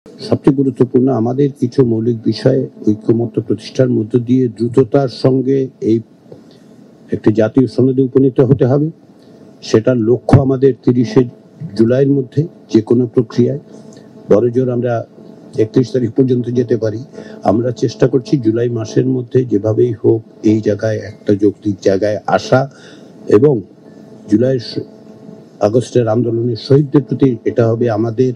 সবচেয়ে গুরুত্বপূর্ণ আমাদের কিছু মৌলিক বিষয়ে ঐক্যমত্য প্রতিষ্ঠার মধ্য দিয়ে দ্রুততার সঙ্গে এই একটি জাতীয় সনদে উপনীত হতে হবে। সেটার লক্ষ্য আমাদের 30শে জুলাইয়ের মধ্যে যে কোনো প্রক্রিয়ায়, বড়জোর আমরা 31 তারিখ পর্যন্ত যেতে পারি। আমরা চেষ্টা করছি জুলাই মাসের মধ্যে যেভাবেই হোক এই জায়গায় একটা যৌক্তিক জায়গায় আসা, এবং জুলাই আগস্টের আন্দোলনের শহীদদের প্রতি এটা হবে আমাদের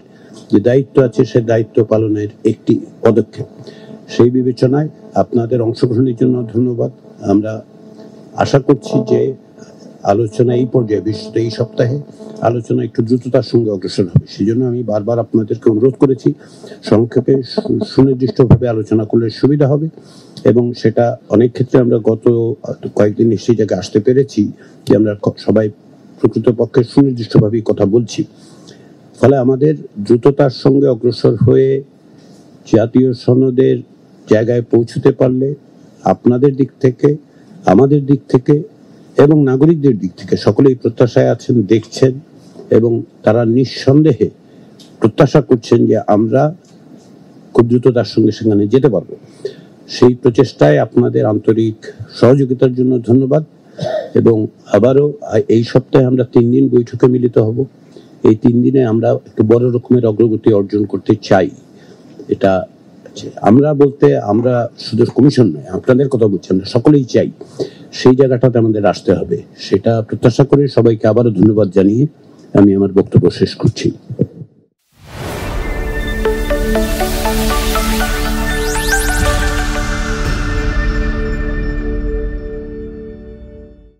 যে দায়িত্ব আছে সে দায়িত্ব পালনের একটি পদক্ষেপ। সেই বিবেচনায় আপনাদের অংশগ্রহণের জন্য ধন্যবাদ। আমরা আশা করছি যে আলোচনা এই পর্যায়ে, বিশেষত এই সপ্তাহে আলোচনা একটু দ্রুততার সঙ্গে অগ্রসর হবে। সেজন্য আমি বারবার আপনাদেরকে অনুরোধ করেছি সংক্ষেপে সুনির্দিষ্টভাবে আলোচনা করলে সুবিধা হবে, এবং সেটা অনেক ক্ষেত্রে আমরা গত কয়েকদিন সেই জায়গায় আসতে পেরেছি যে আমরা সবাই প্রকৃতপক্ষে সুনির্দিষ্টভাবেই কথা বলছি। ফলে আমাদের দ্রুততার সঙ্গে অগ্রসর হয়ে জাতীয় সনদের জায়গায় পৌঁছতে পারলে আপনাদের দিক থেকে, আমাদের দিক থেকে এবং নাগরিকদের দিক থেকে সকলেই প্রত্যাশায় আছেন, দেখছেন, এবং তারা নিঃসন্দেহে প্রত্যাশা করছেন যে আমরা খুব দ্রুততার সঙ্গে সেখানে যেতে পারবো। সেই প্রচেষ্টায় আপনাদের আন্তরিক সহযোগিতার জন্য ধন্যবাদ। এবং আবারও এই সপ্তাহে আমরা 3 দিন বৈঠকে মিলিত হব। এই 3 দিনে আমরা একটু বড় রকমের অগ্রগতি অর্জন করতে চাই। এটা আমরা বলতে আমরা শুধু কমিশন নয়, আপনাদের কথা বলছি, আমরা সকলেই চাই সেই জায়গাটাতে আমাদের আসতে হবে। সেটা প্রত্যাশা করে সবাইকে আবারও ধন্যবাদ জানিয়ে আমি আমার বক্তব্য শেষ করছি।